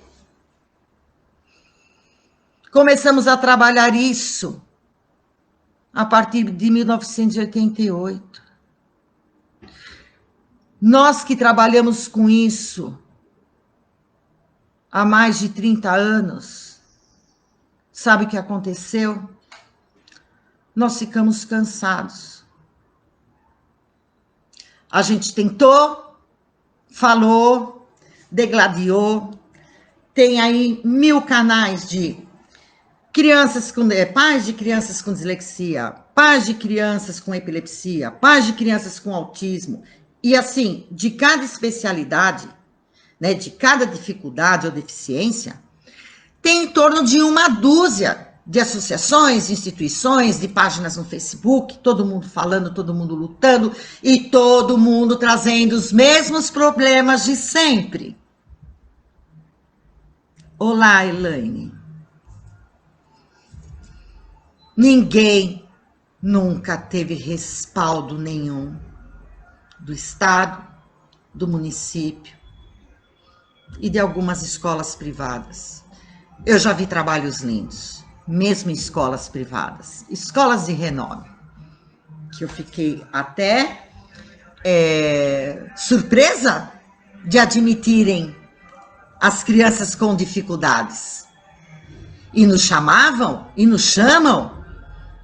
Começamos a trabalhar isso a partir de 1988. Nós que trabalhamos com isso há mais de 30 anos, sabe o que aconteceu? Nós ficamos cansados. A gente tentou, falou, degladiou, tem aí 1000 canais de pais de crianças com dislexia, pais de crianças com epilepsia, pais de crianças com autismo, e assim, de cada especialidade, né, de cada dificuldade ou deficiência, tem em torno de 1 dúzia de associações, instituições, de páginas no Facebook, todo mundo falando, todo mundo lutando, e todo mundo trazendo os mesmos problemas de sempre. Olá, Elaine. Ninguém nunca teve respaldo nenhum do Estado, do município e de algumas escolas privadas. Eu já vi trabalhos lindos, mesmo em escolas privadas, escolas de renome, que eu fiquei até surpresa de admitirem as crianças com dificuldades. E nos chamavam, e nos chamam,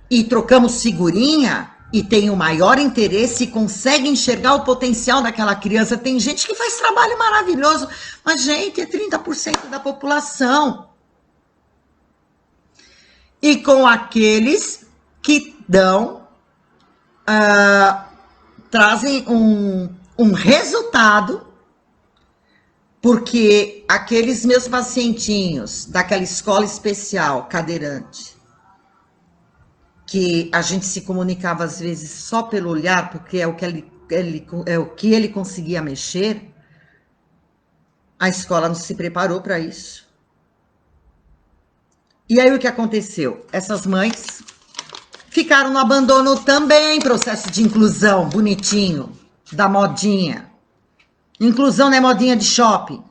e trocamos figurinha, e tem o maior interesse e consegue enxergar o potencial daquela criança. Tem gente que faz trabalho maravilhoso, mas, gente, é 30% da população. E com aqueles que trazem um resultado, porque aqueles meus pacientinhos daquela escola especial, cadeirante, que a gente se comunicava às vezes só pelo olhar, porque é o que ele conseguia mexer, a escola não se preparou para isso. E aí o que aconteceu? Essas mães ficaram no abandono também, processo de inclusão, bonitinho, da modinha. Inclusão não é modinha de shopping.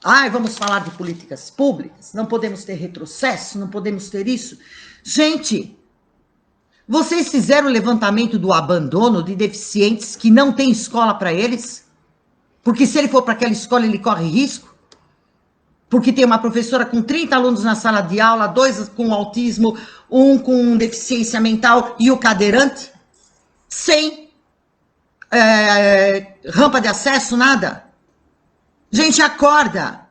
Ai, vamos falar de políticas públicas, não podemos ter retrocesso, não podemos ter isso. Gente, vocês fizeram o levantamento do abandono de deficientes que não tem escola para eles? Porque se ele for para aquela escola, ele corre risco? Porque tem uma professora com 30 alunos na sala de aula, 2 com autismo, 1 com deficiência mental e o cadeirante? Sem rampa de acesso, nada. Gente, acorda.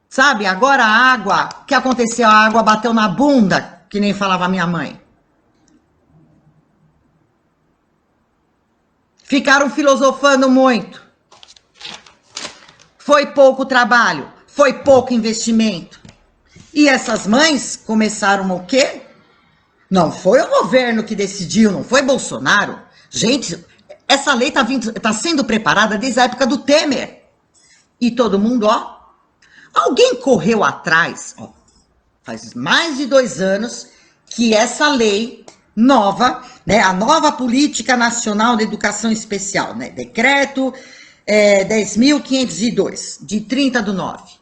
Sabe, agora a água, o que aconteceu? A água bateu na bunda, que nem falava minha mãe. Ficaram filosofando muito. Foi pouco trabalho, foi pouco investimento. E essas mães começaram o quê? Não foi o governo que decidiu, não foi Bolsonaro. Gente, essa lei tá sendo preparada desde a época do Temer. E todo mundo, alguém correu atrás, faz mais de 2 anos que essa lei nova, né, a nova Política Nacional de Educação Especial, né, decreto 10.502, de 30/9.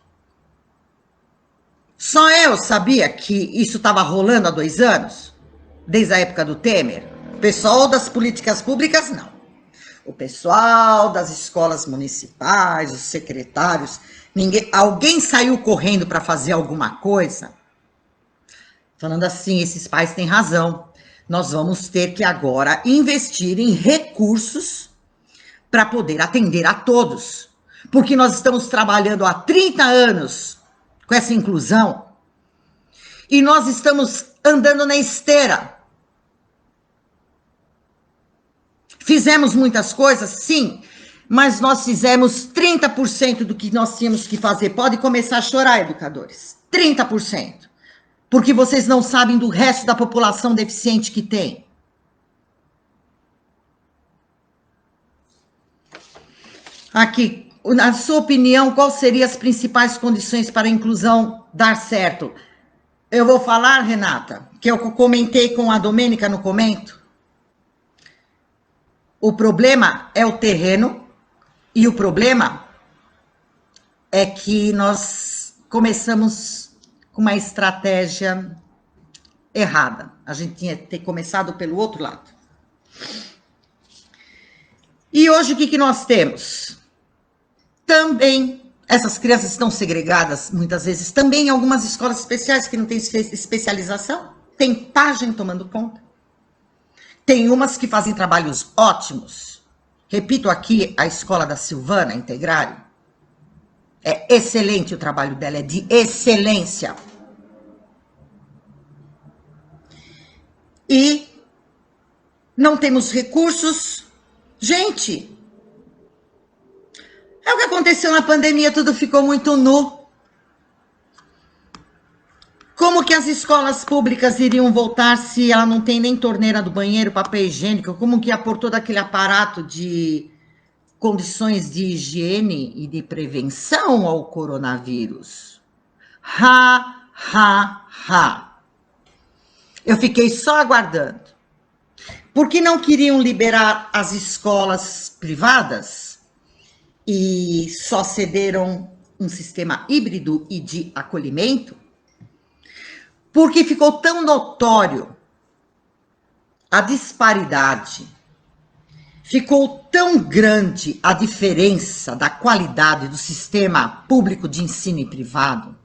Só eu sabia que isso estava rolando há 2 anos, desde a época do Temer. O pessoal das políticas públicas, não. O pessoal das escolas municipais, os secretários, alguém saiu correndo para fazer alguma coisa? falando assim, esses pais têm razão. Nós vamos ter que agora investir em recursos para poder atender a todos. Porque nós estamos trabalhando há 30 anos com essa inclusão e nós estamos andando na esteira. Fizemos muitas coisas, sim, mas nós fizemos 30% do que nós tínhamos que fazer. Pode começar a chorar, educadores. 30%. Porque vocês não sabem do resto da população deficiente que tem. Aqui, na sua opinião, quais seriam as principais condições para a inclusão dar certo? Eu vou falar, Renata, que eu comentei com a Domênica no comento. O problema é o terreno e o problema é que nós começamos com uma estratégia errada. A gente tinha que ter começado pelo outro lado. E hoje o que nós temos? Também, essas crianças estão segregadas, muitas vezes, também em algumas escolas especiais que não têm especialização. Tem pajem tomando conta. Tem umas que fazem trabalhos ótimos. Repito aqui, a escola da Silvana, Integrário. É excelente o trabalho dela, é de excelência. E não temos recursos. Gente, é o que aconteceu na pandemia, tudo ficou muito nu. Como que as escolas públicas iriam voltar se ela não tem nem torneira do banheiro, papel higiênico? Como que ia pôr todo aquele aparato de condições de higiene e de prevenção ao coronavírus? Ha, ha, ha. Eu fiquei só aguardando. Porque não queriam liberar as escolas privadas e só cederam um sistema híbrido e de acolhimento? Porque ficou tão notório a disparidade, ficou tão grande a diferença da qualidade do sistema público de ensino e privado,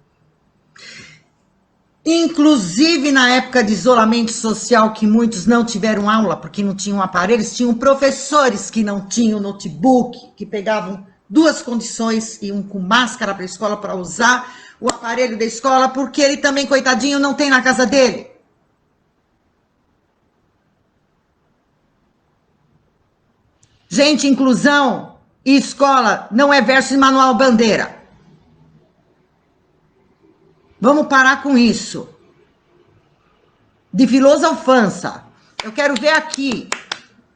inclusive na época de isolamento social, que muitos não tiveram aula porque não tinham aparelhos, tinham professores que não tinham notebook, que pegavam duas condições, iam com máscara para a escola para usar o aparelho da escola, porque ele também, coitadinho, não tem na casa dele. Gente, inclusão e escola não é verso de Manuel Bandeira. Vamos parar com isso. De filosofância. Eu quero ver aqui,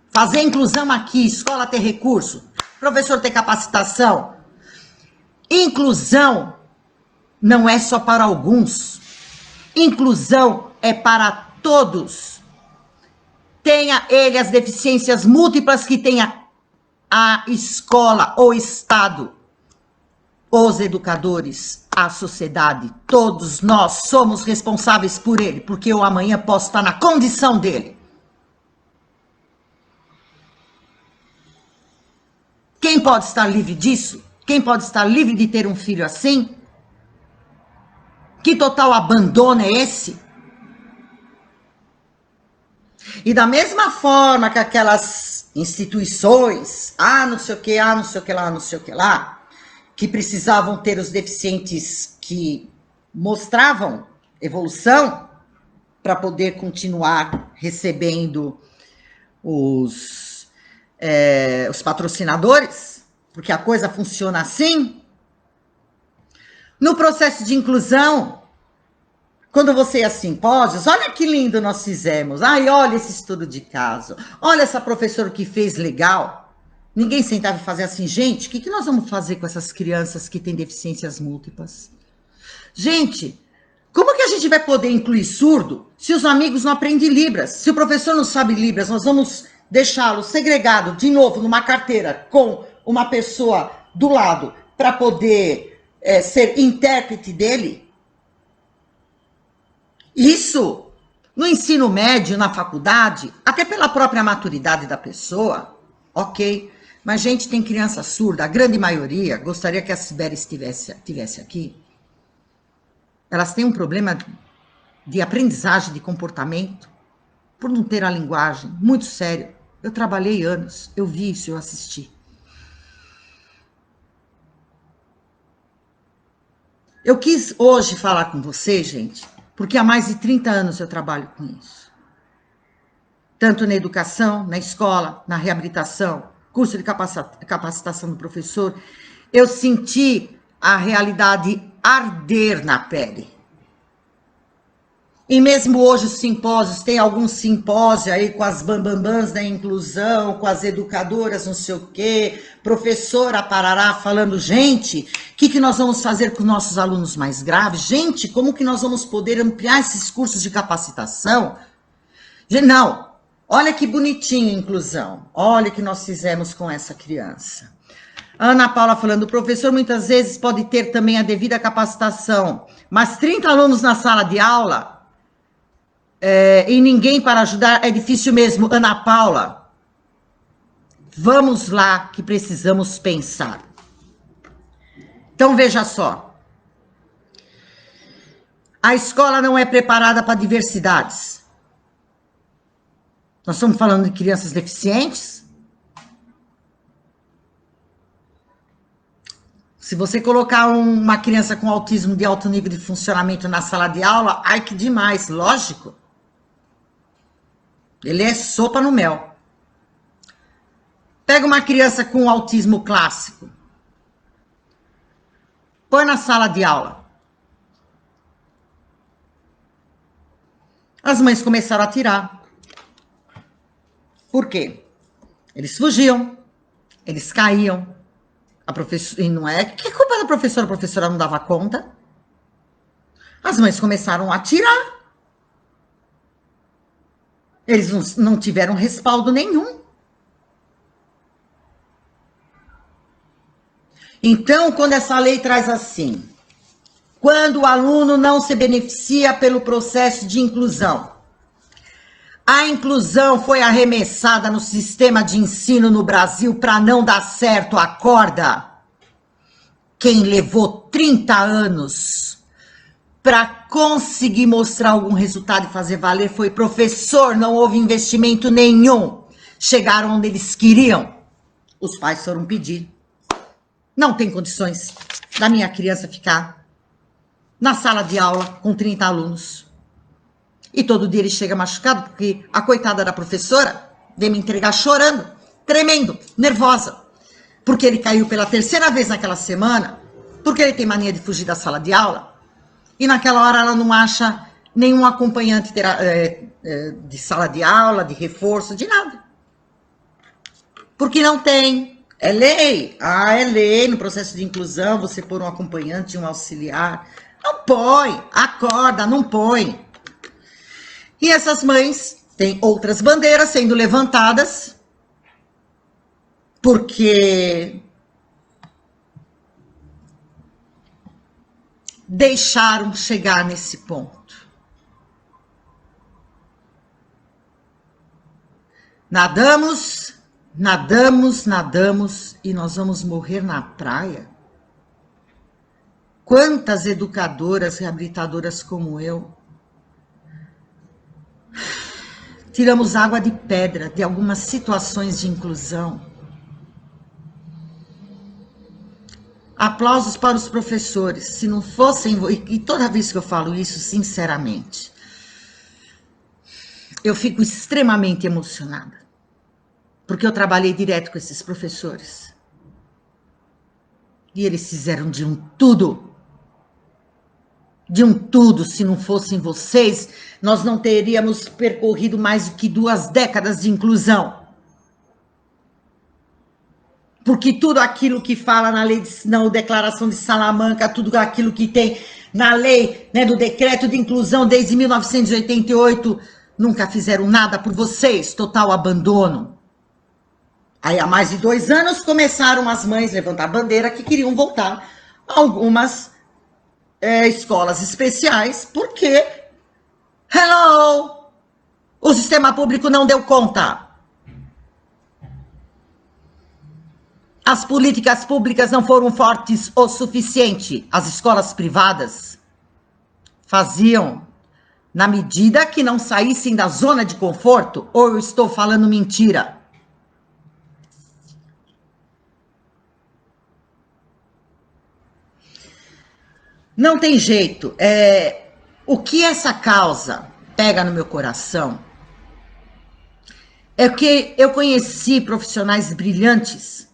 fazer inclusão aqui, escola ter recurso, professor ter capacitação. Inclusão não é só para alguns. Inclusão é para todos. Tenha ele as deficiências múltiplas que tenha a escola, o Estado, os educadores, a sociedade. Todos nós somos responsáveis por ele, porque eu amanhã posso estar na condição dele. Quem pode estar livre disso? Quem pode estar livre de ter um filho assim? Que total abandono é esse? E da mesma forma que aquelas instituições, não sei o que, não sei o que lá, não sei o que lá, que precisavam ter os deficientes que mostravam evolução para poder continuar recebendo os patrocinadores, porque a coisa funciona assim. No processo de inclusão, quando você ia a simpósios, olha que lindo nós fizemos. Ai, olha esse estudo de caso. Olha essa professora que fez legal. Ninguém sentava e fazia assim, gente, o que nós vamos fazer com essas crianças que têm deficiências múltiplas? Gente, como que a gente vai poder incluir surdo se os amigos não aprendem Libras? Se o professor não sabe Libras, nós vamos deixá-lo segregado de novo numa carteira com uma pessoa do lado para poder ser intérprete dele? Isso, no ensino médio, na faculdade, até pela própria maturidade da pessoa, ok. Mas, gente, tem criança surda, a grande maioria, gostaria que a Sibeli estivesse aqui. Elas têm um problema de aprendizagem, de comportamento, por não ter a linguagem, muito sério. Eu trabalhei anos, eu vi isso, eu assisti. Eu quis hoje falar com vocês, gente, porque há mais de 30 anos eu trabalho com isso. Tanto na educação, na escola, na reabilitação, curso de capacitação do professor, eu senti a realidade arder na pele. E mesmo hoje os simpósios, tem alguns simpósios aí com as bambambãs da inclusão, com as educadoras, não sei o quê, professora parará falando, gente, o que nós vamos fazer com os nossos alunos mais graves? Gente, como que nós vamos poder ampliar esses cursos de capacitação? Não, olha que bonitinho a inclusão, olha o que nós fizemos com essa criança. A Ana Paula falando, o professor muitas vezes pode ter também a devida capacitação, mas 30 alunos na sala de aula... e ninguém para ajudar, é difícil mesmo. Ana Paula, vamos lá que precisamos pensar. Então, veja só. A escola não é preparada para diversidades. Nós estamos falando de crianças deficientes. Se você colocar uma criança com autismo de alto nível de funcionamento na sala de aula, ai que demais, lógico. Ele é sopa no mel. Pega uma criança com autismo clássico. Põe na sala de aula. As mães começaram a tirar. Por quê? Eles fugiam. Eles caíam. A professora, e não é que culpa da professora, a professora não dava conta. As mães começaram a tirar. Eles não tiveram respaldo nenhum. Então, quando essa lei traz assim, quando o aluno não se beneficia pelo processo de inclusão, a inclusão foi arremessada no sistema de ensino no Brasil para não dar certo, acorda. Quem levou 30 anos para conseguir mostrar algum resultado e fazer valer foi professor, não houve investimento nenhum. Chegaram onde eles queriam. Os pais foram pedir. Não tem condições da minha criança ficar na sala de aula com 30 alunos. E todo dia ele chega machucado, porque a coitada da professora veio me entregar chorando, tremendo, nervosa. Porque ele caiu pela terceira vez naquela semana, porque ele tem mania de fugir da sala de aula. E naquela hora ela não acha nenhum acompanhante de sala de aula, de reforço, de nada. Porque não tem. É lei. Ah, é lei no processo de inclusão, você pôr um acompanhante, um auxiliar. Não põe. Acorda, não põe. E essas mães têm outras bandeiras sendo levantadas, porque deixaram chegar nesse ponto. Nadamos, nadamos, nadamos e nós vamos morrer na praia? Quantas educadoras, reabilitadoras como eu, tiramos água de pedra de algumas situações de inclusão. Aplausos para os professores. Se não fossem... E toda vez que eu falo isso, sinceramente, eu fico extremamente emocionada. Porque eu trabalhei direto com esses professores. E eles fizeram de um tudo. De um tudo. Se não fossem vocês, nós não teríamos percorrido mais do que 2 décadas de inclusão. Porque tudo aquilo que fala na lei, na Declaração de Salamanca, tudo aquilo que tem na lei, né, do decreto de inclusão desde 1988, nunca fizeram nada por vocês, total abandono. Aí há mais de 2 anos começaram as mães a levantar a bandeira que queriam voltar a algumas escolas especiais, porque, hello, o sistema público não deu conta. As políticas públicas não foram fortes o suficiente. As escolas privadas faziam Na medida que não saíssem da zona de conforto, ou eu estou falando mentira? Não tem jeito. O que essa causa pega no meu coração é que eu conheci profissionais brilhantes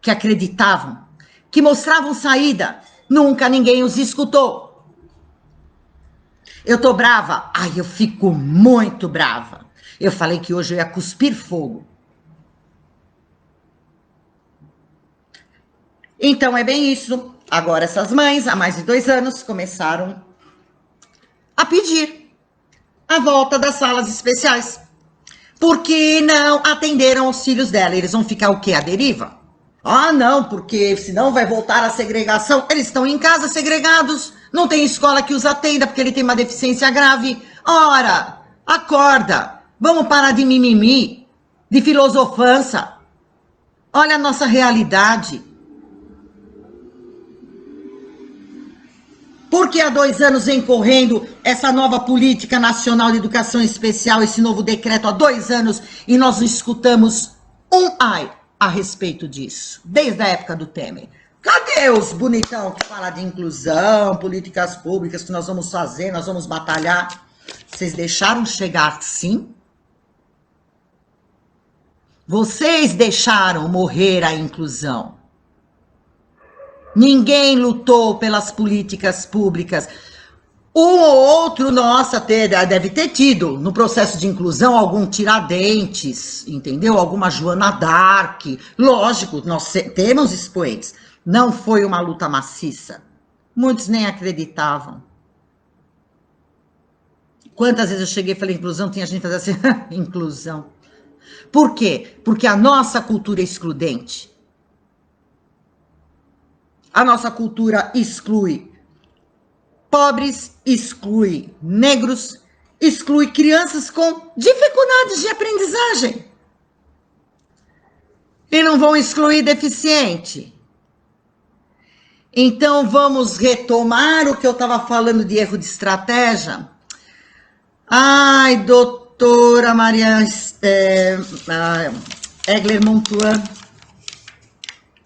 que acreditavam, que mostravam saída. Nunca ninguém os escutou. Eu tô brava? Ai, eu fico muito brava. Eu falei que hoje eu ia cuspir fogo. Então é bem isso. Agora essas mães, há mais de 2 anos, começaram a pedir a volta das salas especiais. Porque não atenderam os filhos dela. Eles vão ficar o quê? À deriva? Ah, não, porque senão vai voltar a segregação. Eles estão em casa segregados. Não tem escola que os atenda porque ele tem uma deficiência grave. Ora, acorda. Vamos parar de mimimi, de filosofança. Olha a nossa realidade. Porque há 2 anos vem correndo essa nova política nacional de educação especial, esse novo decreto há 2 anos, e nós não escutamos um ai a respeito disso, desde a época do Temer. Cadê os bonitão que falam de inclusão, políticas públicas que nós vamos fazer, nós vamos batalhar? Vocês deixaram chegar sim? Vocês deixaram morrer a inclusão. Ninguém lutou pelas políticas públicas. Um ou outro, nossa, deve ter tido no processo de inclusão algum Tiradentes, entendeu? Alguma Joana d'Arc. Lógico, nós temos expoentes. Não foi uma luta maciça. Muitos nem acreditavam. Quantas vezes eu cheguei e falei inclusão, tinha gente fazendo assim, inclusão. Por quê? Porque a nossa cultura é excludente. A nossa cultura exclui pobres, exclui negros, exclui crianças com dificuldades de aprendizagem. E não vão excluir deficiente. Então, vamos retomar o que eu estava falando de erro de estratégia. Ai, doutora Maria Egler Montuan,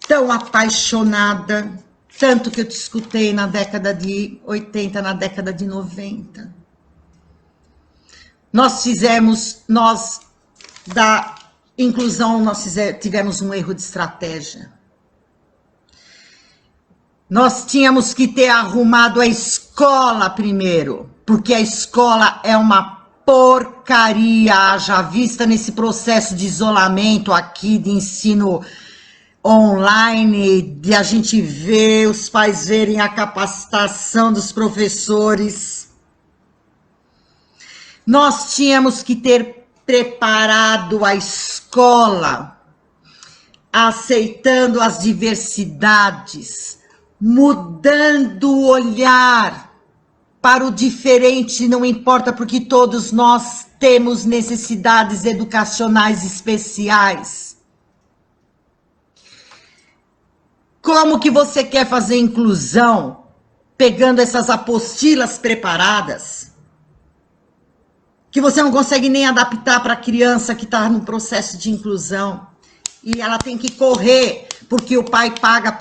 tão apaixonada, tanto que eu te escutei na década de 80, na década de 90. Nós da inclusão, tivemos um erro de estratégia. Nós tínhamos que ter arrumado a escola primeiro, porque a escola é uma porcaria, já vista nesse processo de isolamento aqui, de ensino online, de a gente ver, os pais verem a capacitação dos professores. Nós tínhamos que ter preparado a escola, aceitando as diversidades, mudando o olhar para o diferente, não importa, porque todos nós temos necessidades educacionais especiais. Como que você quer fazer inclusão pegando essas apostilas preparadas que você não consegue nem adaptar para a criança que está no processo de inclusão e ela tem que correr porque o pai paga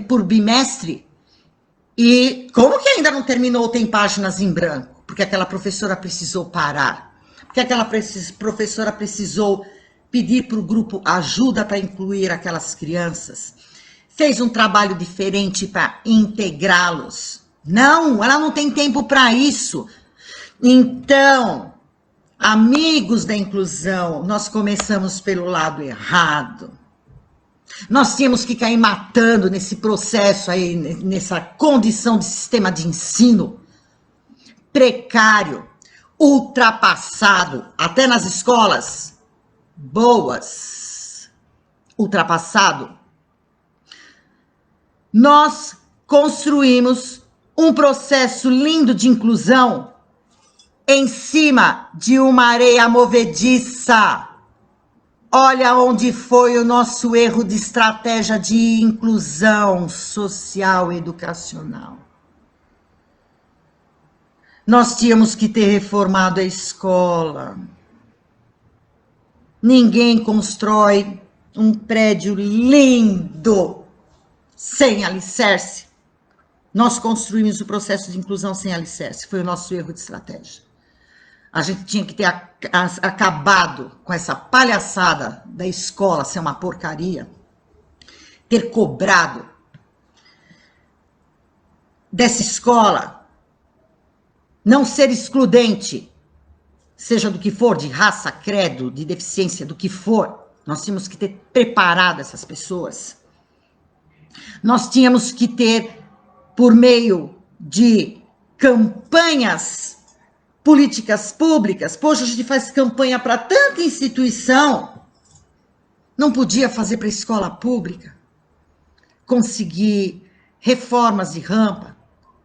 por bimestre? E como que ainda não terminou, tem páginas em branco? Porque aquela professora precisou parar. Porque aquela professora precisou pedir para o grupo ajuda para incluir aquelas crianças. Fez um trabalho diferente para integrá-los. Não, ela não tem tempo para isso. Então, amigos da inclusão, nós começamos pelo lado errado. Nós tínhamos que cair matando nesse processo aí, nessa condição de sistema de ensino precário, ultrapassado, até nas escolas boas, ultrapassado. Nós construímos um processo lindo de inclusão em cima de uma areia movediça. Olha onde foi o nosso erro de estratégia de inclusão social e educacional. Nós tínhamos que ter reformado a escola. Ninguém constrói um prédio lindo sem alicerce. Nós construímos o processo de inclusão sem alicerce. Foi o nosso erro de estratégia. A gente tinha que ter acabado com essa palhaçada da escola ser uma porcaria, ter cobrado dessa escola não ser excludente, seja do que for, de raça, credo, de deficiência, do que for. Nós tínhamos que ter preparado essas pessoas. Nós tínhamos que ter, por meio de campanhas políticas públicas, poxa, a gente faz campanha para tanta instituição, não podia fazer para a escola pública, conseguir reformas de rampa,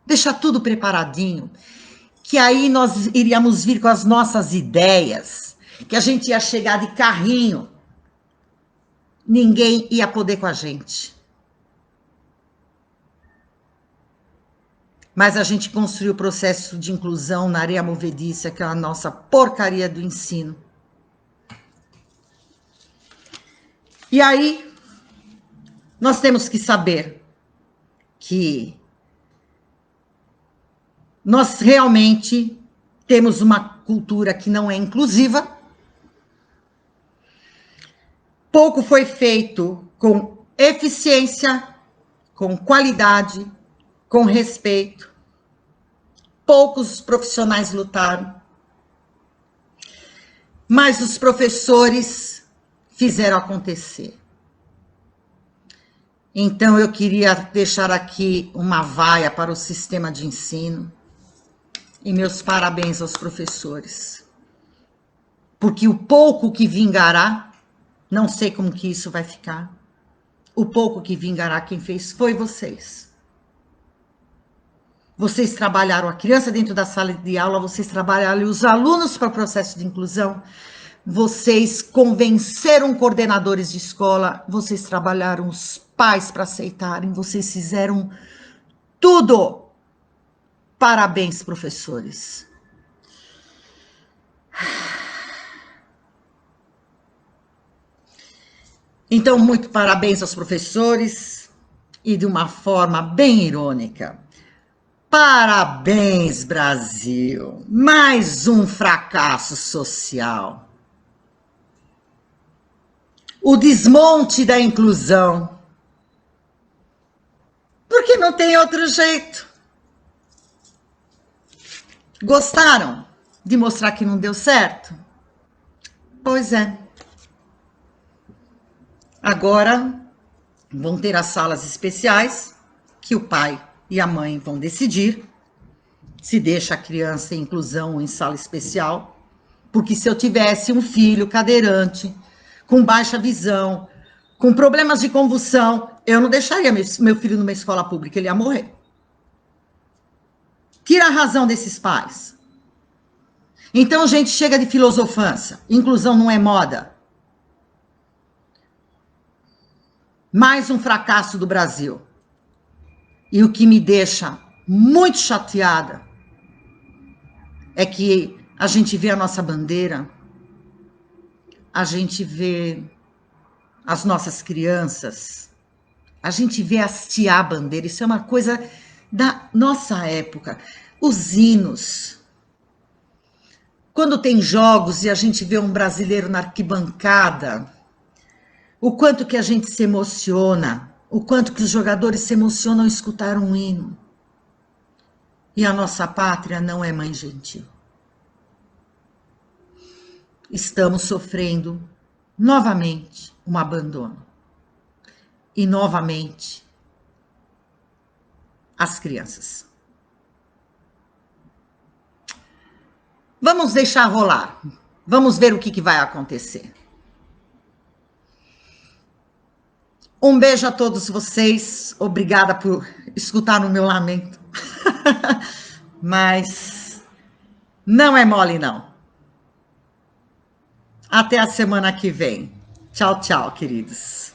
deixar tudo preparadinho, que aí nós iríamos vir com as nossas ideias, que a gente ia chegar de carrinho, ninguém ia poder com a gente. Mas a gente construiu o processo de inclusão na areia movediça, que é a nossa porcaria do ensino. E aí, nós temos que saber que nós realmente temos uma cultura que não é inclusiva. Pouco foi feito com eficiência, com qualidade, com respeito. Poucos profissionais lutaram, mas os professores fizeram acontecer. Então, eu queria deixar aqui uma vaia para o sistema de ensino e meus parabéns aos professores, porque o pouco que vingará, não sei como que isso vai ficar, o pouco que vingará, quem fez foi vocês. Vocês trabalharam a criança dentro da sala de aula, vocês trabalharam os alunos para o processo de inclusão, vocês convenceram coordenadores de escola, vocês trabalharam os pais para aceitarem, vocês fizeram tudo. Parabéns, professores. Então, muito parabéns aos professores e de uma forma bem irônica. Parabéns, Brasil! Mais um fracasso social. O desmonte da inclusão. Porque não tem outro jeito. Gostaram de mostrar que não deu certo? Pois é. Agora vão ter as salas especiais que o pai e a mãe vão decidir se deixa a criança em inclusão ou em sala especial, porque se eu tivesse um filho cadeirante, com baixa visão, com problemas de convulsão, eu não deixaria meu filho numa escola pública, ele ia morrer. Tira a razão desses pais. Então, gente, chega de filosofância, inclusão não é moda. Mais um fracasso do Brasil. E o que me deixa muito chateada é que a gente vê a nossa bandeira, a gente vê as nossas crianças, a gente vê hastear a bandeira, isso é uma coisa da nossa época. Os hinos. Quando tem jogos e a gente vê um brasileiro na arquibancada, o quanto que a gente se emociona, o quanto que os jogadores se emocionam ao escutar um hino. E a nossa pátria não é mãe gentil. Estamos sofrendo novamente um abandono. E novamente as crianças. Vamos deixar rolar. Vamos ver o que vai acontecer. Um beijo a todos vocês. Obrigada por escutar o meu lamento. Mas não é mole, não. Até a semana que vem. Tchau, tchau, queridos.